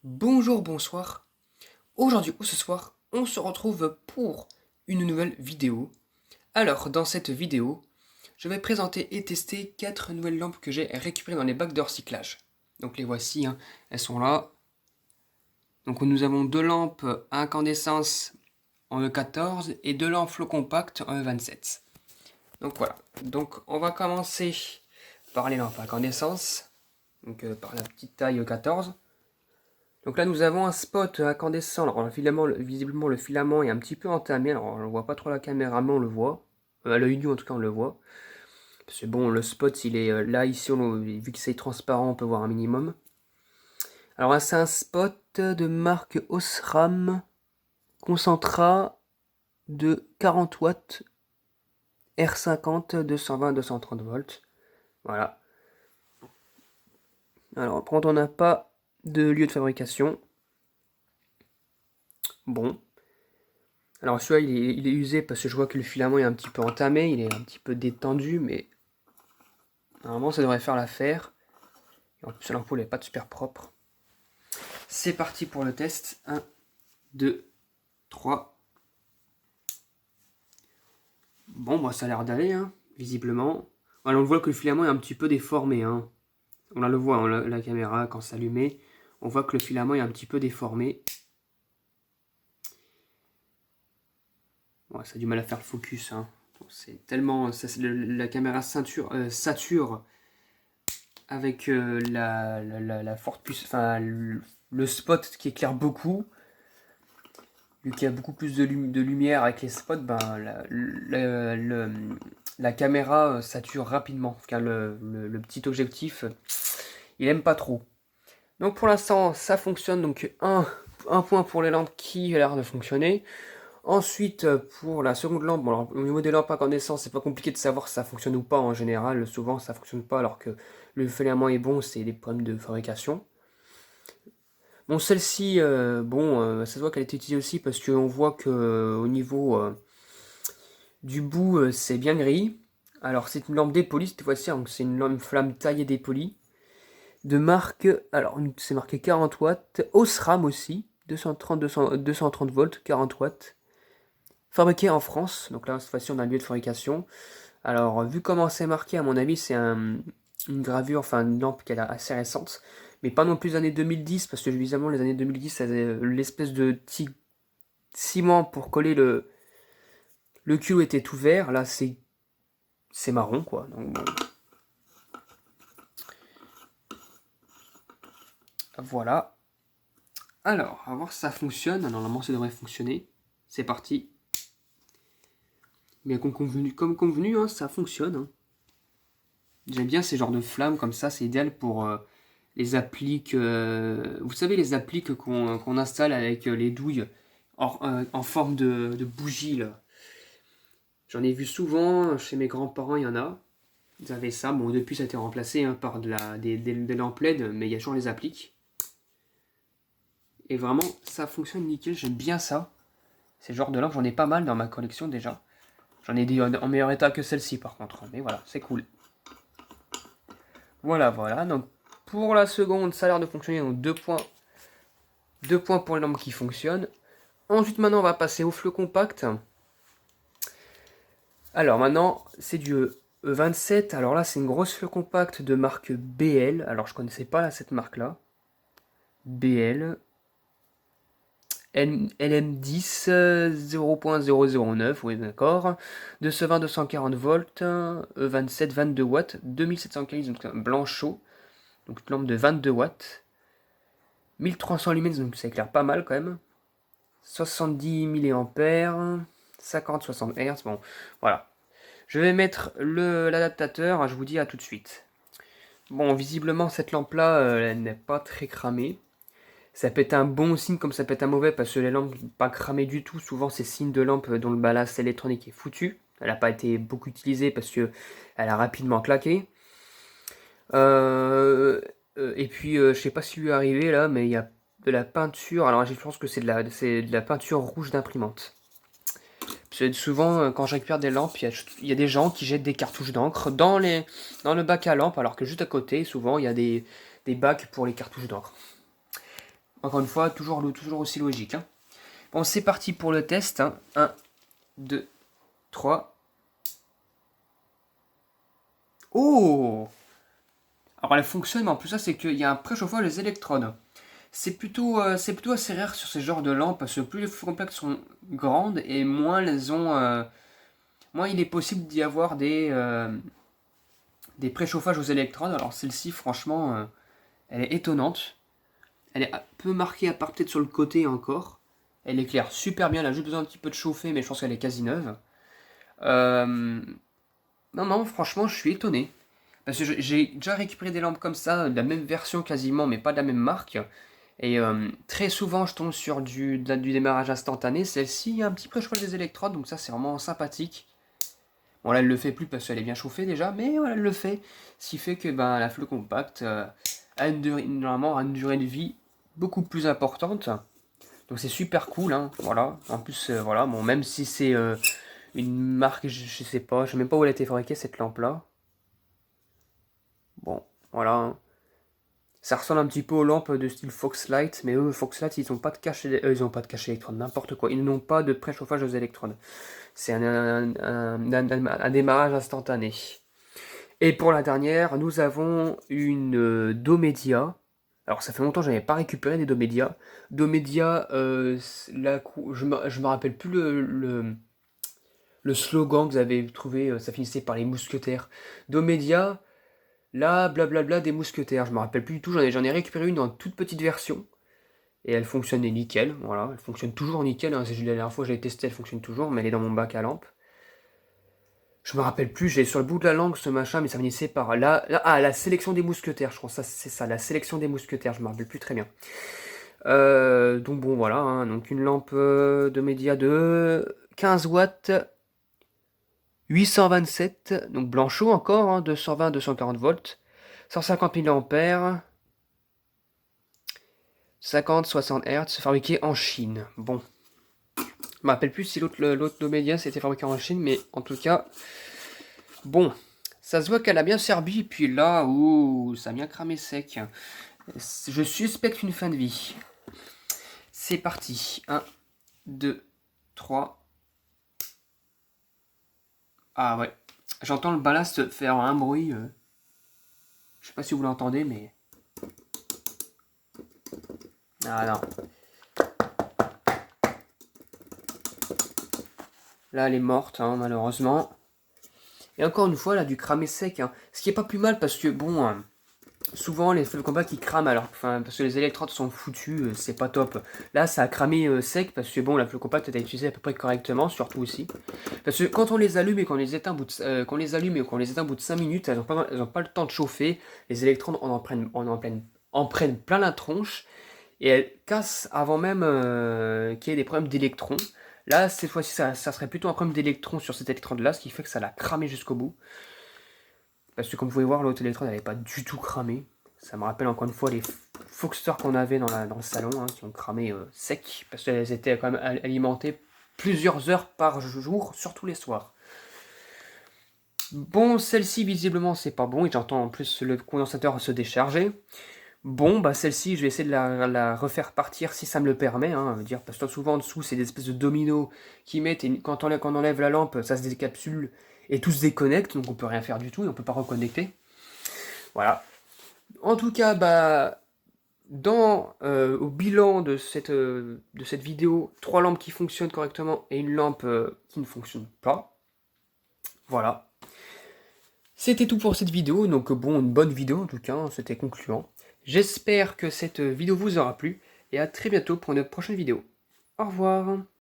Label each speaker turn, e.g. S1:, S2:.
S1: Bonjour, bonsoir. Aujourd'hui ou ce soir, on se retrouve pour une nouvelle vidéo. Alors, dans cette vidéo, je vais présenter et tester 4 nouvelles lampes que j'ai récupérées dans les bacs de recyclage. Donc les voici, elles sont là. Donc nous avons 2 lampes à incandescence en E14 et 2 lampes flow compact en E27. Donc voilà. Donc on va commencer par les lampes à incandescence, donc par la petite taille E14. Donc là, nous avons un spot incandescent. Alors, visiblement, le filament est un petit peu entamé. Alors, on ne voit pas trop à la caméra, mais on le voit. À l'œil nu, en tout cas, on le voit. Parce que bon, le spot, il est là, ici, vu que c'est transparent, on peut voir un minimum. Alors, c'est un spot de marque Osram Concentra de 40 watts R50 220-230 volts. Voilà. Alors, quand on n'a pas de lieu de fabrication, bon. Alors celui-là, il est usé parce que je vois que le filament est un petit peu entamé, il est un petit peu détendu, mais normalement ça devrait faire l'affaire. En plus l'ampoule n'est pas super propre. C'est parti pour le test. 1, 2, 3. Bon, bah ça a l'air d'aller, visiblement. Alors on voit que le filament est un petit peu déformé. On le voit, la caméra, quand c'est allumé. On voit que le filament est un petit peu déformé. Ouais, ça a du mal à faire le focus. C'est tellement... la caméra sature avec la forte puce, enfin le spot qui éclaire beaucoup, vu qu'il y a beaucoup plus de lumière avec les spots, ben la caméra sature rapidement, car le petit objectif, il aime pas trop. Donc pour l'instant ça fonctionne, donc un point pour les lampes qui a l'air de fonctionner. Ensuite, pour la seconde lampe, bon, alors, au niveau des lampes incandescentes, c'est pas compliqué de savoir si ça fonctionne ou pas en général. Souvent, ça fonctionne pas alors que le filament est bon, c'est des problèmes de fabrication. Bon, celle-ci, ça se voit qu'elle a été utilisée aussi parce qu'on voit que au niveau du bout, c'est bien gris. Alors, c'est une lampe dépolie cette fois-ci, donc c'est une lampe flamme taillée dépolie. De marque, alors c'est marqué 40 watts, Osram aussi, 230 volts, 40 watts. Fabriqué en France, donc là cette fois-ci on a un lieu de fabrication. Alors vu comment c'est marqué, à mon avis c'est une gravure, enfin une lampe qui est assez récente, mais pas non plus les années 2010, parce que évidemment les années 2010 ça avait l'espèce de petit ciment pour coller le culot était tout vert, là c'est marron quoi. Donc, bon. Voilà. Alors, on va voir si ça fonctionne. Normalement ça devrait fonctionner. C'est parti. Mais comme convenu, ça fonctionne. J'aime bien ces genres de flammes comme ça, c'est idéal pour les appliques. Vous savez, les appliques qu'on installe avec les douilles en forme de bougie là. J'en ai vu souvent, chez mes grands-parents, il y en a. Ils avaient ça. Bon, depuis, ça a été remplacé par des lampes LED, mais il y a toujours les appliques. Et vraiment, ça fonctionne nickel, j'aime bien ça. C'est le genre de lampe, j'en ai pas mal dans ma collection déjà. J'en ai des en meilleur état que celle-ci par contre, mais voilà, c'est cool. Voilà, donc pour la seconde, ça a l'air de fonctionner, donc 2 points pour les lampes qui fonctionnent. Ensuite, maintenant, on va passer au fleu compact. Alors maintenant, c'est du E27. Alors là, c'est une grosse fleu compact de marque BL. Alors je connaissais pas là, cette marque-là. BL. LM10 0.009, oui d'accord. 220-240 volts, E27 22 watts, 2700 kelvins, donc un blanc chaud. Donc une lampe de 22 watts. 1300 lumens, donc ça éclaire pas mal quand même. 70 mAh, 50-60 Hz, bon, voilà. Je vais mettre l'adaptateur, je vous dis à tout de suite. Bon, visiblement, cette lampe-là, elle n'est pas très cramée. Ça peut être un bon signe comme ça peut être un mauvais, parce que les lampes pas cramées du tout, souvent c'est signe de lampe dont le ballast électronique est foutu. Elle n'a pas été beaucoup utilisée parce que elle a rapidement claqué. Et puis, je sais pas si lui est arrivé là, mais il y a de la peinture. Alors, je pense que c'est de la peinture rouge d'imprimante. Souvent, quand je récupère des lampes, il y a des gens qui jettent des cartouches d'encre dans le bac à lampe, alors que juste à côté, souvent, il y a des bacs pour les cartouches d'encre. Encore une fois, toujours aussi logique. Hein. Bon, c'est parti pour le test. Hein. 1, 2, 3. Oh! Alors elle fonctionne, mais en plus ça, c'est qu'il y a un préchauffage des électrodes. C'est plutôt assez rare sur ces genres de lampes, parce que plus les complexes sont grandes, et moins elles ont... moins il est possible d'y avoir des préchauffages aux électrodes. Alors celle-ci, franchement, elle est étonnante. Elle est un peu marquée, à part peut-être sur le côté encore. Elle éclaire super bien, elle a juste besoin un petit peu de chauffer, mais je pense qu'elle est quasi neuve. Euh, non, franchement, je suis étonné. Parce que j'ai déjà récupéré des lampes comme ça, de la même version quasiment, mais pas de la même marque. Et très souvent, je tombe sur du démarrage instantané. Celle-ci, il y a un petit préchauffage des électrodes, donc ça, c'est vraiment sympathique. Bon, là, elle le fait plus parce qu'elle est bien chauffée déjà, mais voilà, elle le fait. Ce qui fait que ben, la fleu compacte normalement a une durée de vie beaucoup plus importante. Donc c'est super cool, hein, voilà. En plus, voilà, bon, même si c'est une marque, je sais pas, je sais même pas où elle a été fabriquée cette lampe-là. Bon, voilà. Hein. Ça ressemble un petit peu aux lampes de style Foxlight, mais eux, Foxlight, ils n'ont pas de cache, ils ont pas de cache électrode, n'importe quoi. Ils n'ont pas de préchauffage aux électrodes. C'est un démarrage instantané. Et pour la dernière, nous avons une Domedia. Alors ça fait longtemps que je n'avais pas récupéré des Domedia. Domedia, je me rappelle plus le slogan que vous avez trouvé, ça finissait par les mousquetaires. Domedia, là, blablabla des mousquetaires. Je me rappelle plus du tout, j'en ai récupéré une en toute petite version. Et elle fonctionnait nickel, voilà, elle fonctionne toujours nickel. Hein. La dernière fois que j'avais testé, elle fonctionne toujours, mais elle est dans mon bac à lampe. Je me rappelle plus, j'ai sur le bout de la langue ce machin, mais ça finissait par la sélection des mousquetaires, je crois, ça c'est ça, la sélection des mousquetaires, je me rappelle plus très bien. Donc bon voilà, hein, donc une lampe de média de 15 watts, 827, donc blanchot encore, hein, 220-240 volts, 150 mAh, 50-60 Hz, fabriqué en Chine. Bon, je me rappelle plus si l'autre Domedia c'était fabriqué en Chine, mais en tout cas, bon, ça se voit qu'elle a bien servi, et puis là, ouh, ça a bien cramé sec. Je suspecte une fin de vie. C'est parti. 1, 2, 3. Ah ouais. J'entends le ballast faire un bruit. Je sais pas si vous l'entendez, mais... Ah non. Là, elle est morte, hein, malheureusement. Et encore une fois, elle a dû cramer sec. Hein. Ce qui est pas plus mal parce que, bon... souvent les feux de combat qui crament alors, enfin, parce que les électrodes sont foutues, c'est pas top. Là ça a cramé sec parce que bon la fleu compacte a été utilisée à peu près correctement, surtout ici. Parce que quand on les allume et qu'on les éteint au bout de, qu'on les allume et qu'on les éteint au bout de 5 minutes, elles ont pas le temps de chauffer, les électrodes en prennent plein la tronche et elles cassent avant même qu'il y ait des problèmes d'électrons. Là cette fois-ci ça serait plutôt un problème d'électrons sur cette électrode là, ce qui fait que ça l'a cramé jusqu'au bout. Parce que comme vous pouvez voir, l'autre électrode n'avait pas du tout cramé. Ça me rappelle encore une fois les Foxsters qu'on avait dans le salon, hein, qui ont cramé sec, parce qu'elles étaient quand même alimentées plusieurs heures par jour, surtout les soirs. Bon, celle-ci visiblement c'est pas bon, et j'entends en plus le condensateur se décharger. Bon, bah celle-ci, je vais essayer de la refaire partir si ça me le permet, hein, dire, parce que souvent en dessous c'est des espèces de dominos qui mettent, et quand on enlève la lampe, ça se décapsule et tout se déconnecte, donc on peut rien faire du tout et on peut pas reconnecter. Voilà. En tout cas, bah, au bilan de cette vidéo, 3 lampes qui fonctionnent correctement et une lampe qui ne fonctionne pas. Voilà. C'était tout pour cette vidéo, donc bon, une bonne vidéo en tout cas, hein, c'était concluant. J'espère que cette vidéo vous aura plu, et à très bientôt pour une prochaine vidéo. Au revoir.